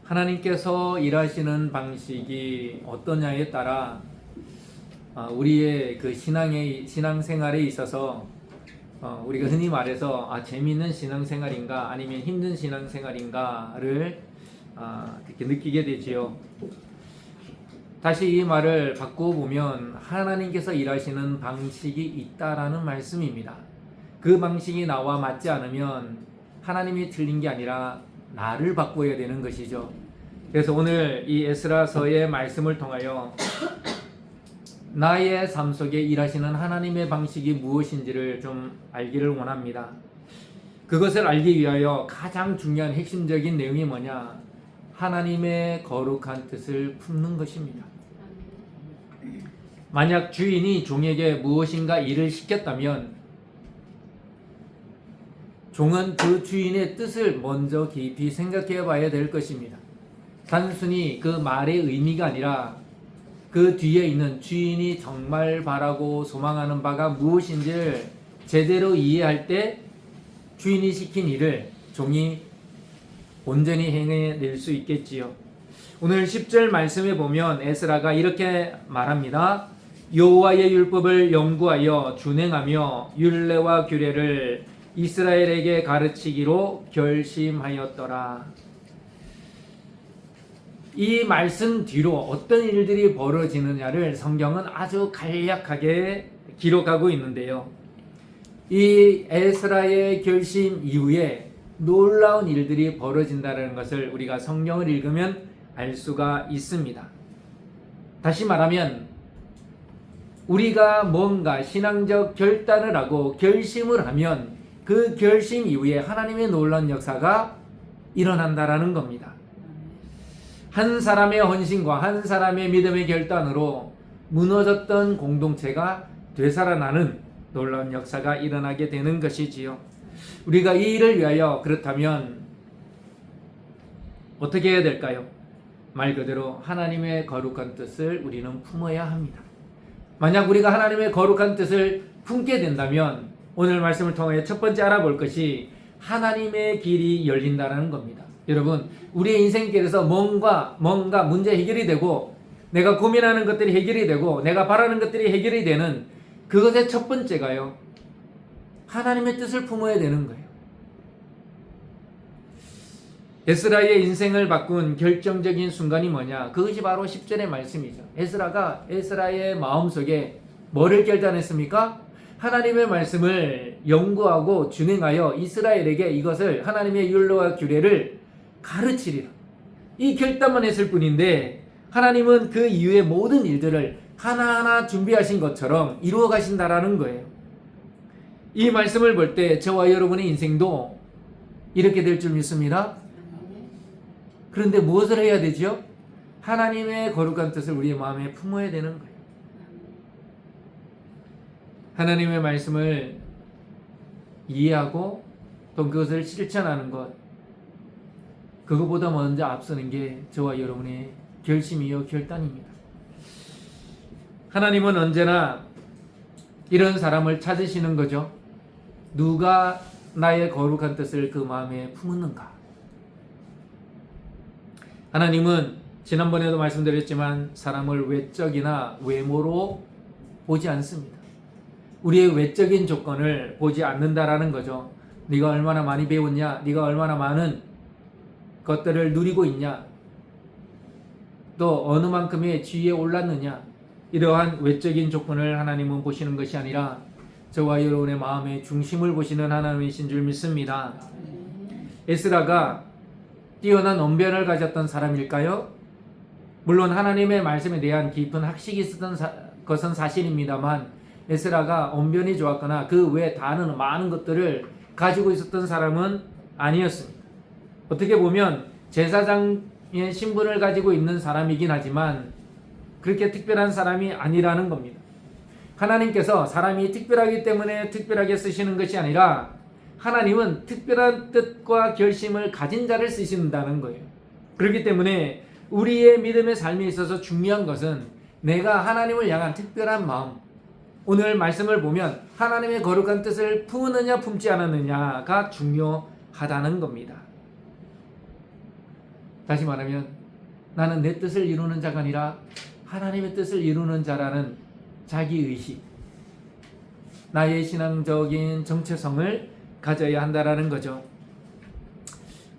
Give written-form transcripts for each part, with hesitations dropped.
하나님께서 일하시는 방식이 어떠냐에 따라 우리의 그 신앙생활에 있어서 우리가 흔히 말해서 재미있는 신앙생활인가 아니면 힘든 신앙생활인가를 그렇게 느끼게 되지요. 다시 이 말을 바꾸어 보면 하나님께서 일하시는 방식이 있다라는 말씀입니다. 그 방식이 나와 맞지 않으면 하나님이 틀린 게 아니라 나를 바꿔야 되는 것이죠. 그래서 오늘 이 에스라서의 말씀을 통하여 나의 삶 속에 일하시는 하나님의 방식이 무엇인지를 좀 알기를 원합니다. 그것을 알기 위하여 가장 중요한 핵심적인 내용이 뭐냐? 하나님의 거룩한 뜻을 품는 것입니다. 만약 주인이 종에게 무엇인가 일을 시켰다면 종은 그 주인의 뜻을 먼저 깊이 생각해 봐야 될 것입니다. 단순히 그 말의 의미가 아니라 그 뒤에 있는 주인이 정말 바라고 소망하는 바가 무엇인지를 제대로 이해할 때 주인이 시킨 일을 종이 온전히 행해낼 수 있겠지요. 오늘 10절 말씀에 보면 에스라가 이렇게 말합니다. 여호와의 율법을 연구하여 준행하며 율례와 규례를 이스라엘에게 가르치기로 결심하였더라. 이 말씀 뒤로 어떤 일들이 벌어지느냐를 성경은 아주 간략하게 기록하고 있는데요. 이 에스라의 결심 이후에 놀라운 일들이 벌어진다는 것을 우리가 성경을 읽으면 알 수가 있습니다. 다시 말하면 우리가 뭔가 신앙적 결단을 하고 결심을 하면 그 결심 이후에 하나님의 놀라운 역사가 일어난다라는 겁니다. 한 사람의 헌신과 한 사람의 믿음의 결단으로 무너졌던 공동체가 되살아나는 놀라운 역사가 일어나게 되는 것이지요. 우리가 이 일을 위하여 그렇다면 어떻게 해야 될까요? 말 그대로 하나님의 거룩한 뜻을 우리는 품어야 합니다. 만약 우리가 하나님의 거룩한 뜻을 품게 된다면 오늘 말씀을 통해 첫 번째 알아볼 것이 하나님의 길이 열린다는 겁니다. 여러분, 우리의 인생길에서 뭔가 문제 해결이 되고 내가 고민하는 것들이 해결이 되고 내가 바라는 것들이 해결이 되는 그것의 첫 번째가요, 하나님의 뜻을 품어야 되는 거예요. 에스라의 인생을 바꾼 결정적인 순간이 뭐냐? 그것이 바로 10절의 말씀이죠. 에스라가 에스라의 마음속에 뭐를 결단했습니까? 하나님의 말씀을 연구하고 준행하여 이스라엘에게 이것을 하나님의 율례와 규례를 가르치리라. 이 결단만 했을 뿐인데 하나님은 그 이후의 모든 일들을 하나하나 준비하신 것처럼 이루어 가신다라는 거예요. 이 말씀을 볼 때 저와 여러분의 인생도 이렇게 될 줄 믿습니다. 그런데 무엇을 해야 되죠? 하나님의 거룩한 뜻을 우리의 마음에 품어야 되는 거예요. 하나님의 말씀을 이해하고 또 그것을 실천하는 것, 그것보다 먼저 앞서는 게 저와 여러분의 결심이요 결단입니다. 하나님은 언제나 이런 사람을 찾으시는 거죠. 누가 나의 거룩한 뜻을 그 마음에 품었는가? 하나님은 지난번에도 말씀드렸지만 사람을 외적이나 외모로 보지 않습니다. 우리의 외적인 조건을 보지 않는다라는 거죠. 네가 얼마나 많이 배웠냐? 네가 얼마나 많은 것들을 누리고 있냐? 또 어느 만큼의 지위에 올랐느냐? 이러한 외적인 조건을 하나님은 보시는 것이 아니라 저와 여러분의 마음의 중심을 보시는 하나님이신 줄 믿습니다. 에스라가 뛰어난 언변을 가졌던 사람일까요? 물론 하나님의 말씀에 대한 깊은 학식이 있었던 것은 사실입니다만 에스라가 언변이 좋았거나 그 외에 다른 많은 것들을 가지고 있었던 사람은 아니었습니다. 어떻게 보면 제사장의 신분을 가지고 있는 사람이긴 하지만 그렇게 특별한 사람이 아니라는 겁니다. 하나님께서 사람이 특별하기 때문에 특별하게 쓰시는 것이 아니라 하나님은 특별한 뜻과 결심을 가진 자를 쓰신다는 거예요. 그렇기 때문에 우리의 믿음의 삶에 있어서 중요한 것은 내가 하나님을 향한 특별한 마음, 오늘 말씀을 보면 하나님의 거룩한 뜻을 품느냐 품지 않았느냐가 중요하다는 겁니다. 다시 말하면 나는 내 뜻을 이루는 자가 아니라 하나님의 뜻을 이루는 자라는 자기의식, 나의 신앙적인 정체성을 가져야 한다라는 거죠.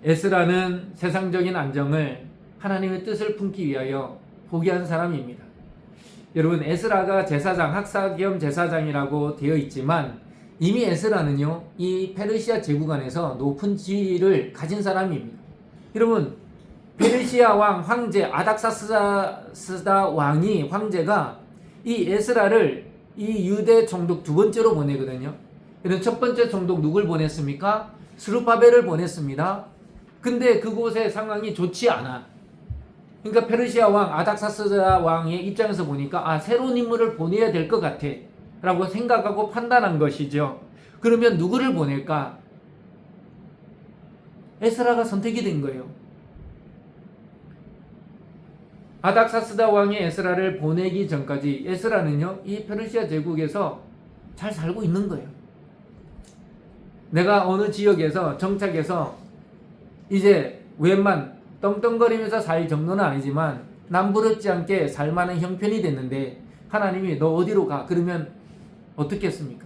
에스라는 세상적인 안정을 하나님의 뜻을 품기 위하여 포기한 사람입니다. 여러분, 에스라가 제사장, 학사 겸 제사장이라고 되어 있지만 이미 에스라는요, 이 페르시아 제국 안에서 높은 지위를 가진 사람입니다. 여러분, 페르시아 왕 황제 아닥사스다 왕이 황제가 이 에스라를 이 유대 총독 두 번째로 보내거든요. 이런 첫 번째 총독 누굴 보냈습니까? 스룹바벨을 보냈습니다. 근데 그곳의 상황이 좋지 않아. 그러니까 페르시아 왕 아닥사스다 왕의 입장에서 보니까 새로운 인물을 보내야 될 것 같아 라고 생각하고 판단한 것이죠. 그러면 누구를 보낼까? 에스라가 선택이 된 거예요. 아닥사스다 왕이 에스라를 보내기 전까지 에스라는요, 이 페르시아 제국에서 잘 살고 있는 거예요. 내가 어느 지역에서 정착해서 이제 웬만 떵떵거리면서 살 정도는 아니지만 남부럽지 않게 살만한 형편이 됐는데 하나님이 너 어디로 가? 그러면 어떻겠습니까?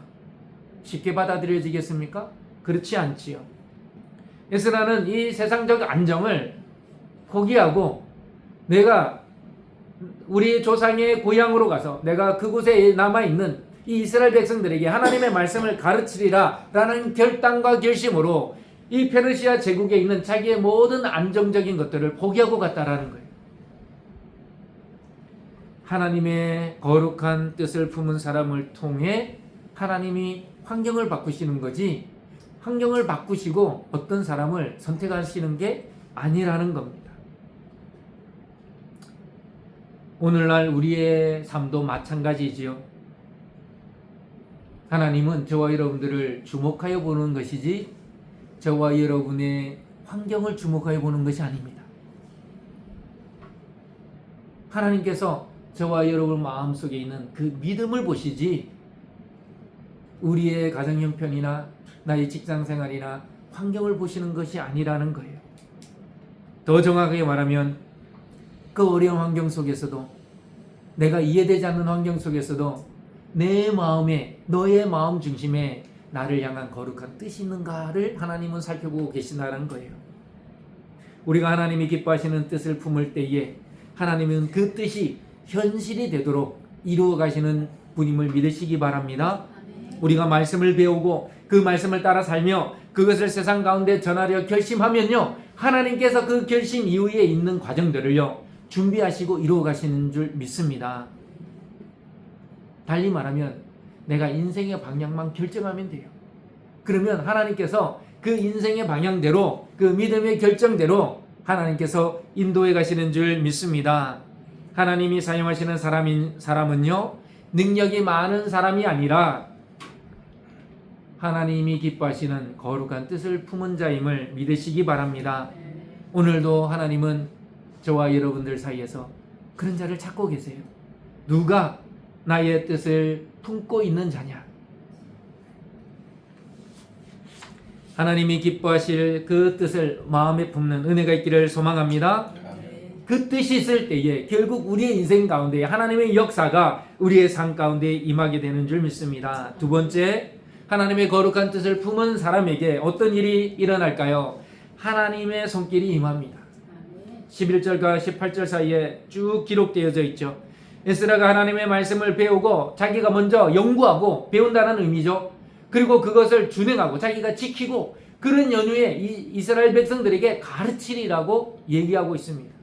쉽게 받아들여지겠습니까? 그렇지 않지요. 에스라는 이 세상적 안정을 포기하고 내가 우리 조상의 고향으로 가서 내가 그곳에 남아있는 이 이스라엘 백성들에게 하나님의 말씀을 가르치리라 라는 결단과 결심으로 이 페르시아 제국에 있는 자기의 모든 안정적인 것들을 포기하고 갔다라는 거예요. 하나님의 거룩한 뜻을 품은 사람을 통해 하나님이 환경을 바꾸시는 거지, 환경을 바꾸시고 어떤 사람을 선택하시는 게 아니라는 겁니다. 오늘날 우리의 삶도 마찬가지지요. 하나님은 저와 여러분들을 주목하여 보는 것이지 저와 여러분의 환경을 주목하여 보는 것이 아닙니다. 하나님께서 저와 여러분 마음속에 있는 그 믿음을 보시지 우리의 가정 형편이나 나의 직장 생활이나 환경을 보시는 것이 아니라는 거예요. 더 정확하게 말하면 그 어려운 환경 속에서도, 내가 이해되지 않는 환경 속에서도 내 마음에, 너의 마음 중심에 나를 향한 거룩한 뜻이 있는가를 하나님은 살펴보고 계신다는 거예요. 우리가 하나님이 기뻐하시는 뜻을 품을 때에 하나님은 그 뜻이 현실이 되도록 이루어 가시는 분임을 믿으시기 바랍니다. 우리가 말씀을 배우고 그 말씀을 따라 살며 그것을 세상 가운데 전하려 결심하면요, 하나님께서 그 결심 이후에 있는 과정들을요 준비하시고 이루어 가시는 줄 믿습니다. 달리 말하면 내가 인생의 방향만 결정하면 돼요. 그러면 하나님께서 그 인생의 방향대로, 그 믿음의 결정대로 하나님께서 인도해 가시는 줄 믿습니다. 하나님이 사용하시는 사람은요, 능력이 많은 사람이 아니라 하나님이 기뻐하시는 거룩한 뜻을 품은 자임을 믿으시기 바랍니다. 오늘도 하나님은 저와 여러분들 사이에서 그런 자를 찾고 계세요. 누가 나의 뜻을 품고 있는 자냐? 하나님이 기뻐하실 그 뜻을 마음에 품는 은혜가 있기를 소망합니다. 그 뜻이 있을 때에 결국 우리의 인생 가운데 하나님의 역사가 우리의 삶 가운데 임하게 되는 줄 믿습니다. 두 번째, 하나님의 거룩한 뜻을 품은 사람에게 어떤 일이 일어날까요? 하나님의 손길이 임합니다. 11절과 18절 사이에 쭉 기록되어져 있죠. 에스라가 하나님의 말씀을 배우고 자기가 먼저 연구하고 배운다는 의미죠. 그리고 그것을 준행하고 자기가 지키고 그런 연후에 이스라엘 백성들에게 가르치리라고 얘기하고 있습니다.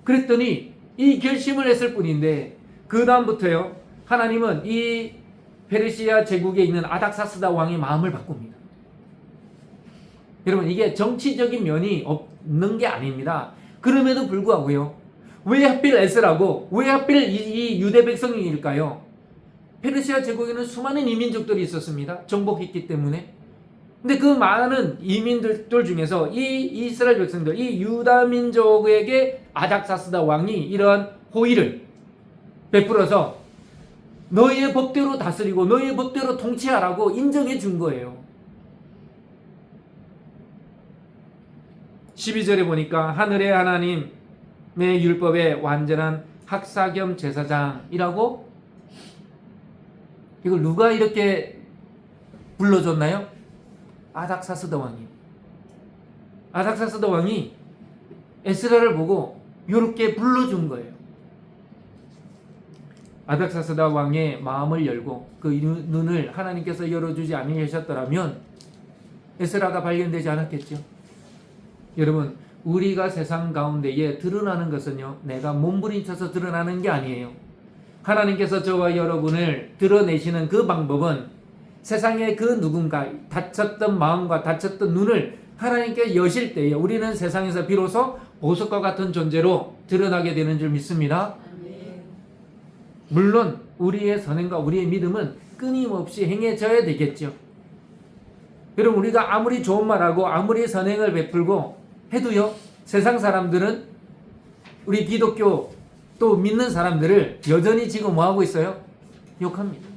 그랬더니 이 결심을 했을 뿐인데 그 다음부터요, 하나님은 이 페르시아 제국에 있는 아닥사스다 왕의 마음을 바꿉니다. 여러분, 이게 정치적인 면이 없는 게 아닙니다. 그럼에도 불구하고요, 왜 하필 에스라고, 왜 하필 이 유대 백성일까요? 페르시아 제국에는 수많은 이민족들이 있었습니다. 정복했기 때문에. 근데 그 많은 이민들 중에서 이 이스라엘 백성들, 이 유다 민족에게 아닥사스다 왕이 이러한 호의를 베풀어서 너희의 법대로 다스리고 너희의 법대로 통치하라고 인정해 준 거예요. 12절에 보니까 하늘의 하나님의 율법의 완전한 학사 겸 제사장이라고. 이걸 누가 이렇게 불러줬나요? 아닥사스다 왕이. 아닥사스다 왕이 에스라를 보고 이렇게 불러준 거예요. 아닥사스다 왕의 마음을 열고 그 눈을 하나님께서 열어주지 아니하셨더라면 에스라가 발견되지 않았겠죠. 여러분, 우리가 세상 가운데에 드러나는 것은요, 내가 몸부림쳐서 드러나는 게 아니에요. 하나님께서 저와 여러분을 드러내시는 그 방법은 세상의 그 누군가 닫혔던 마음과 닫혔던 눈을 하나님께 여실 때에 우리는 세상에서 비로소 보석과 같은 존재로 드러나게 되는 줄 믿습니다. 물론 우리의 선행과 우리의 믿음은 끊임없이 행해져야 되겠죠. 여러분, 우리가 아무리 좋은 말하고 아무리 선행을 베풀고 해도요, 세상 사람들은 우리 기독교 또 믿는 사람들을 여전히 지금 뭐하고 있어요? 욕합니다.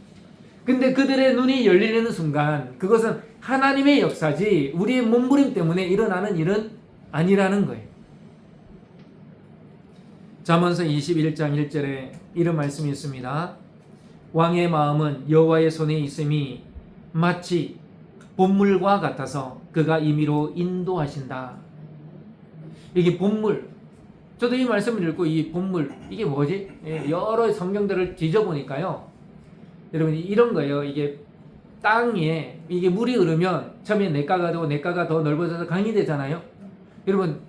근데 그들의 눈이 열리는 순간 그것은 하나님의 역사지 우리의 몸부림 때문에 일어나는 일은 아니라는 거예요. 잠언서 21장 1절에 이런 말씀이 있습니다. 왕의 마음은 여호와의 손에 있음이 마치 본물과 같아서 그가 임의로 인도하신다. 이게 본물. 저도 이 말씀을 읽고 이 본물, 이게 뭐지? 여러 성경들을 뒤져보니까요, 여러분, 이런 거예요. 이게 땅에 이게 물이 흐르면 처음에 냇가가 되고 냇가가 더 넓어져서 강이 되잖아요. 여러분,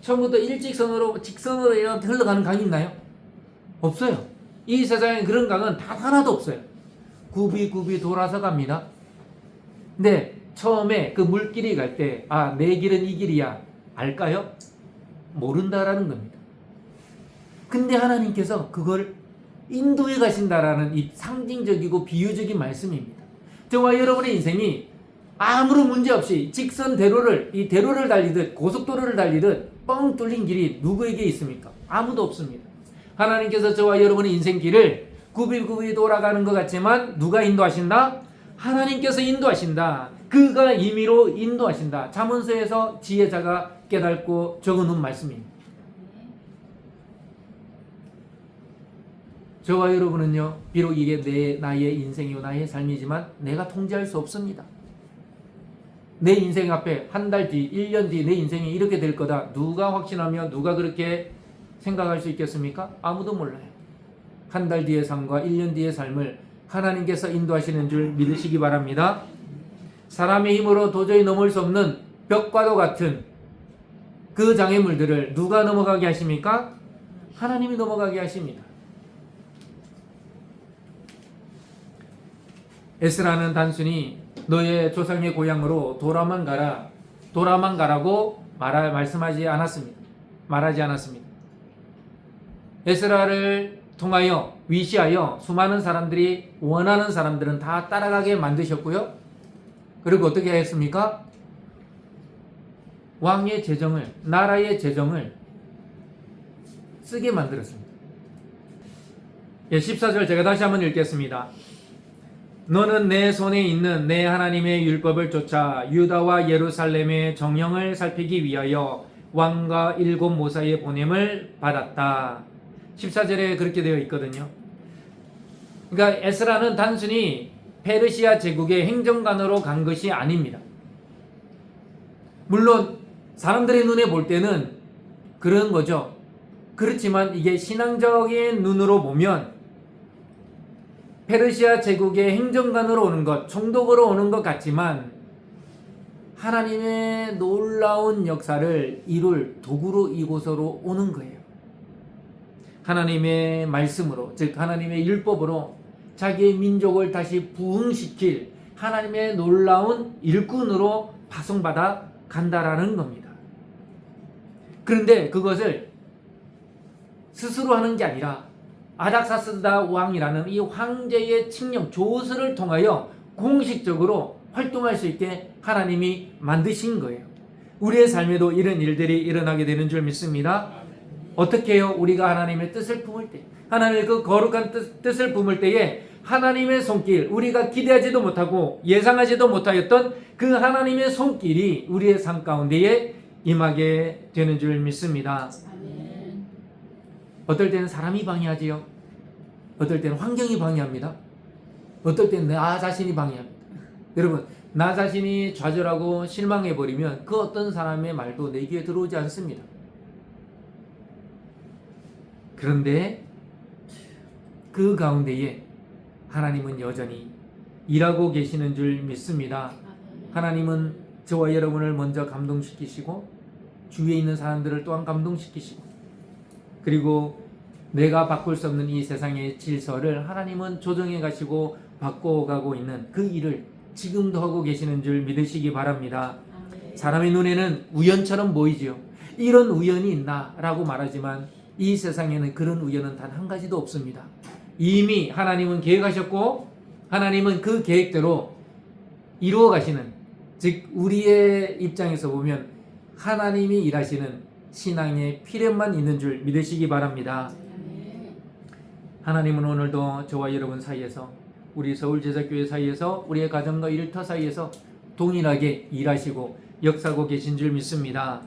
처음부터 일직선으로 직선으로 이렇게 흘러가는 강이 있나요? 없어요. 이 세상에 그런 강은 단 하나도 없어요. 굽이 돌아서 갑니다. 근데 처음에 그 물길이 갈 때, 아, 내 길은 이 길이야, 알까요? 모른다라는 겁니다. 근데 하나님께서 그걸 인도해 가신다라는 이 상징적이고 비유적인 말씀입니다. 저와 여러분의 인생이 아무런 문제 없이 직선 대로를, 이 대로를 달리듯 고속도로를 달리듯 뻥 뚫린 길이 누구에게 있습니까? 아무도 없습니다. 하나님께서 저와 여러분의 인생길을 굽이 돌아가는 것 같지만 누가 인도하신다? 하나님께서 인도하신다. 그가 임의로 인도하신다. 잠언서에서 지혜자가 깨닫고 적어놓은 말씀입니다. 저와 여러분은요, 비록 이게 나의 인생이고 나의 삶이지만 내가 통제할 수 없습니다. 내 인생 앞에 한 달 뒤, 1년 뒤 내 인생이 이렇게 될 거다. 누가 확신하며 누가 그렇게 생각할 수 있겠습니까? 아무도 몰라요. 한 달 뒤의 삶과 1년 뒤의 삶을 하나님께서 인도하시는 줄 믿으시기 바랍니다. 사람의 힘으로 도저히 넘을 수 없는 벽과도 같은 그 장애물들을 누가 넘어가게 하십니까? 하나님이 넘어가게 하십니다. 에스라는 단순히 너의 조상의 고향으로 돌아만 가라고 말하지 않았습니다. 에스라를 통하여 위시하여 수많은 사람들이 원하는 사람들은 다 따라가게 만드셨고요. 그리고 어떻게 했습니까? 왕의 재정을, 나라의 재정을 쓰게 만들었습니다. 14절 제가 다시 한번 읽겠습니다. 너는 내 손에 있는 내 하나님의 율법을 쫓아 유다와 예루살렘의 정령을 살피기 위하여 왕과 7 모사의 보냄을 받았다. 14절에 그렇게 되어 있거든요. 그러니까 에스라는 단순히 페르시아 제국의 행정관으로 간 것이 아닙니다. 물론 사람들의 눈에 볼 때는 그런 거죠. 그렇지만 이게 신앙적인 눈으로 보면 페르시아 제국의 행정관으로 오는 것, 총독으로 오는 것 같지만 하나님의 놀라운 역사를 이룰 도구로 이곳으로 오는 거예요. 하나님의 말씀으로, 즉 하나님의 율법으로 자기의 민족을 다시 부흥시킬 하나님의 놀라운 일꾼으로 파송받아 간다라는 겁니다. 그런데 그것을 스스로 하는 게 아니라 아닥사스다 왕이라는 이 황제의 칙령 조서를 통하여 공식적으로 활동할 수 있게 하나님이 만드신 거예요. 우리의 삶에도 이런 일들이 일어나게 되는 줄 믿습니다. 어떻게 해요? 우리가 하나님의 뜻을 품을 때, 하나님의 그 거룩한 뜻을 품을 때에 하나님의 손길, 우리가 기대하지도 못하고 예상하지도 못하였던 그 하나님의 손길이 우리의 삶 가운데에 임하게 되는 줄 믿습니다. 어떨 때는 사람이 방해하지요. 어떨 때는 환경이 방해합니다. 어떨 때는 나 자신이 방해합니다. 여러분, 나 자신이 좌절하고 실망해버리면 그 어떤 사람의 말도 내 귀에 들어오지 않습니다. 그런데 그 가운데에 하나님은 여전히 일하고 계시는 줄 믿습니다. 하나님은 저와 여러분을 먼저 감동시키시고 주위에 있는 사람들을 또한 감동시키시고, 그리고 내가 바꿀 수 없는 이 세상의 질서를 하나님은 조정해 가시고 바꿔가고 있는 그 일을 지금도 하고 계시는 줄 믿으시기 바랍니다. 사람의 눈에는 우연처럼 보이지요. 이런 우연이 있나 라고 말하지만 이 세상에는 그런 우연은 단 한 가지도 없습니다. 이미 하나님은 계획하셨고 하나님은 그 계획대로 이루어 가시는, 즉 우리의 입장에서 보면 하나님이 일하시는 신앙의 필연만 있는 줄 믿으시기 바랍니다. 하나님은 오늘도 저와 여러분 사이에서, 우리 서울제자교회 사이에서, 우리의 가정과 일터 사이에서 동일하게 일하시고 역사하고 계신 줄 믿습니다.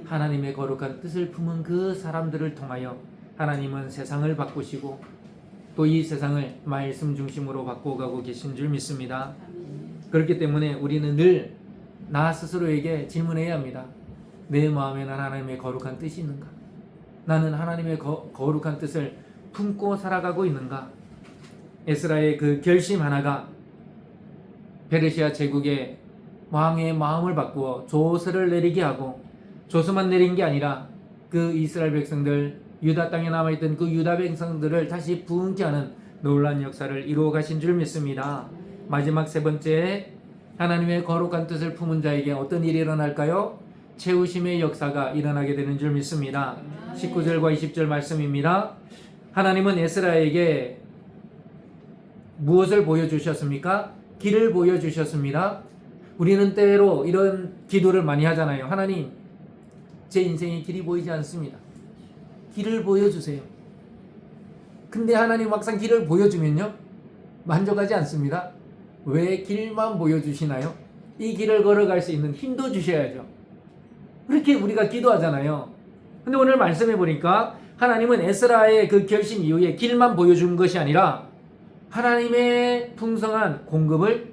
하나님의 거룩한 뜻을 품은 그 사람들을 통하여 하나님은 세상을 바꾸시고 또 이 세상을 말씀 중심으로 바꿔가고 계신 줄 믿습니다. 그렇기 때문에 우리는 늘 나 스스로에게 질문해야 합니다. 내 마음에는 하나님의 거룩한 뜻이 있는가? 나는 하나님의 거룩한 뜻을 품고 살아가고 있는가? 에스라의 그 결심 하나가 페르시아 제국의 왕의 마음을 바꾸어 조서를 내리게 하고, 조서만 내린 게 아니라 그 이스라엘 백성들, 유다 땅에 남아있던 그 유다 백성들을 다시 부흥케 하는 놀라운 역사를 이루어 가신 줄 믿습니다. 마지막 세 번째, 하나님의 거룩한 뜻을 품은 자에게 어떤 일이 일어날까요? 채우심의 역사가 일어나게 되는 줄 믿습니다. 19절과 20절 말씀입니다. 하나님은 에스라에게 무엇을 보여주셨습니까? 길을 보여주셨습니다. 우리는 때로 이런 기도를 많이 하잖아요. 하나님, 제 인생의 길이 보이지 않습니다. 길을 보여주세요. 근데 하나님 막상 길을 보여주면요, 만족하지 않습니다. 왜 길만 보여주시나요? 이 길을 걸어갈 수 있는 힘도 주셔야죠. 그렇게 우리가 기도하잖아요. 근데 오늘 말씀해 보니까 하나님은 에스라의 그 결심 이후에 길만 보여준 것이 아니라 하나님의 풍성한 공급을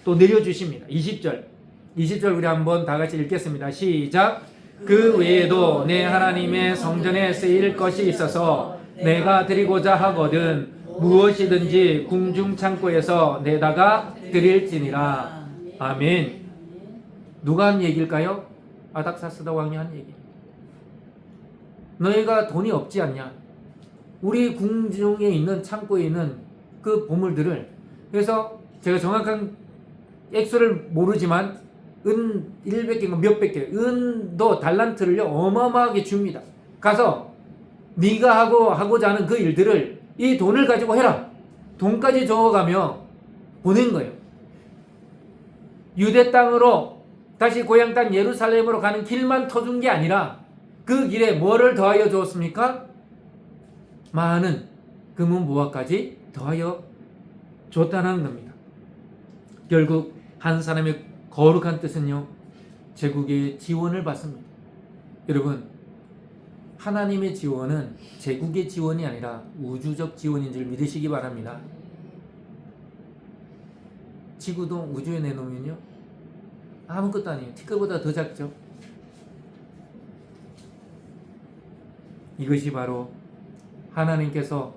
또 내려주십니다. 20절 우리 한번 다 같이 읽겠습니다. 시작. 그 외에도 내 하나님의 성전에 쓰일 것이 있어서 내가 드리고자 하거든 무엇이든지 궁중 창고에서 내다가 드릴지니라. 아멘. 누가 한 얘기일까요? 아닥사스다 왕이 한 얘기. 너희가 돈이 없지 않냐? 우리 궁중에 있는 창고에 있는 그 보물들을, 그래서 제가 정확한 액수를 모르지만 은 100개인가 몇백 개, 은도 달란트를요 어마어마하게 줍니다. 가서 네가 하고자 하는 그 일들을 이 돈을 가지고 해라. 돈까지 적어가며 보낸 거예요. 유대 땅으로 다시 고향 땅 예루살렘으로 가는 길만 터준 게 아니라 그 길에 뭐를 더하여 주었습니까? 많은 금은 보화까지 더하여 줬다는 겁니다. 결국 한 사람의 거룩한 뜻은요, 제국의 지원을 받습니다. 여러분, 하나님의 지원은 제국의 지원이 아니라 우주적 지원인 줄 믿으시기 바랍니다. 지구도 우주에 내놓으면요, 아무것도 아니에요. 티끌보다 더 작죠. 이것이 바로 하나님께서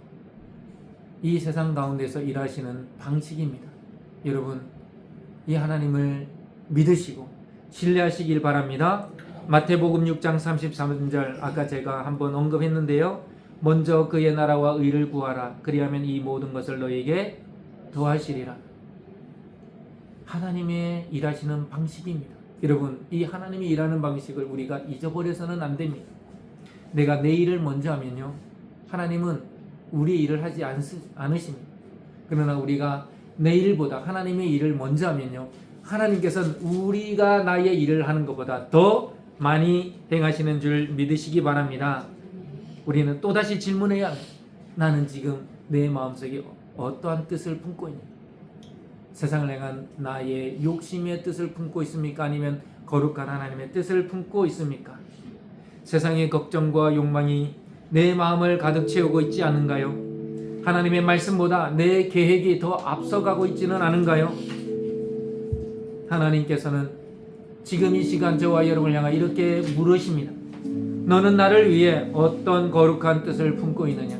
이 세상 가운데서 일하시는 방식입니다. 여러분, 이 하나님을 믿으시고 신뢰하시길 바랍니다. 마태복음 6장 33절, 아까 제가 한번 언급했는데요. 먼저 그의 나라와 의를 구하라. 그리하면 이 모든 것을 너에게 더하시리라. 하나님의 일하시는 방식입니다. 여러분, 이 하나님이 일하는 방식을 우리가 잊어버려서는 안 됩니다. 내가 내 일을 먼저 하면요, 하나님은 우리의 일을 하지 않으십니다. 그러나 우리가 내 일보다 하나님의 일을 먼저 하면요, 하나님께서는 우리가 나의 일을 하는 것보다 더 많이 행하시는 줄 믿으시기 바랍니다. 우리는 또다시 질문해야 합니다. 나는 지금 내 마음속에 어떠한 뜻을 품고 있냐? 세상을 향한 나의 욕심의 뜻을 품고 있습니까? 아니면 거룩한 하나님의 뜻을 품고 있습니까? 세상의 걱정과 욕망이 내 마음을 가득 채우고 있지 않은가요? 하나님의 말씀보다 내 계획이 더 앞서가고 있지는 않은가요? 하나님께서는 지금 이 시간 저와 여러분을 향하 이렇게 물으십니다. 너는 나를 위해 어떤 거룩한 뜻을 품고 있느냐?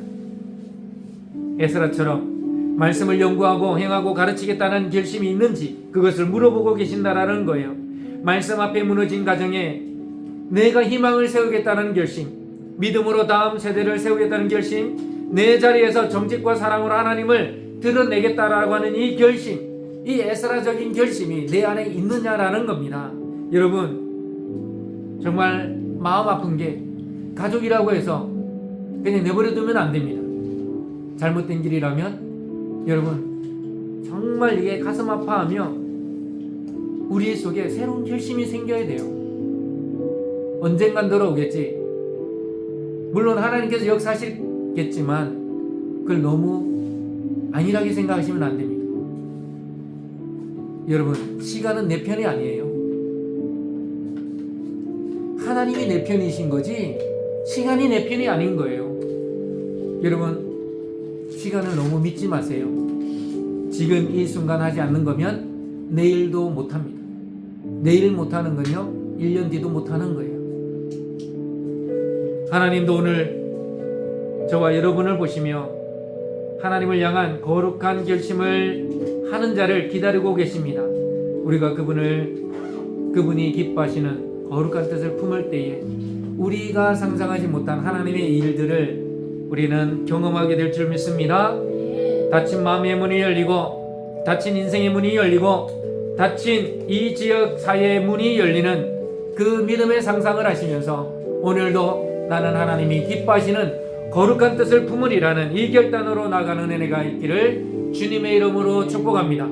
에스라처럼 말씀을 연구하고 행하고 가르치겠다는 결심이 있는지 그것을 물어보고 계신다라는 거예요. 말씀 앞에 무너진 가정에 내가 희망을 세우겠다는 결심, 믿음으로 다음 세대를 세우겠다는 결심, 내 자리에서 정직과 사랑으로 하나님을 드러내겠다라고 하는 이 결심, 이 에스라적인 결심이 내 안에 있느냐라는 겁니다. 여러분, 정말 마음 아픈 게 가족이라고 해서 그냥 내버려 두면 안 됩니다. 잘못된 길이라면 여러분 정말 이게 가슴 아파하며 우리 속에 새로운 결심이 생겨야 돼요. 언젠간 돌아오겠지. 물론 하나님께서 역사하시겠지만 그걸 너무 안일하게 생각하시면 안 됩니다. 여러분, 시간은 내 편이 아니에요. 하나님이 내 편이신 거지 시간이 내 편이 아닌 거예요. 여러분, 시간을 너무 믿지 마세요. 지금 이 순간 하지 않는 거면 내일도 못합니다. 내일 못하는 건요 1년 뒤도 못하는 거예요. 하나님도 오늘 저와 여러분을 보시며 하나님을 향한 거룩한 결심을 하는 자를 기다리고 계십니다. 우리가 그분이 기뻐하시는 거룩한 뜻을 품을 때에 우리가 상상하지 못한 하나님의 일들을 우리는 경험하게 될 줄 믿습니다. 닫힌 마음의 문이 열리고 닫힌 인생의 문이 열리고 닫힌 이 지역 사회의 문이 열리는 그 믿음의 상상을 하시면서 오늘도 나는 하나님이 기뻐하시는 거룩한 뜻을 품으리라는 이 결단으로 나가는 은혜가 있기를 주님의 이름으로 축복합니다.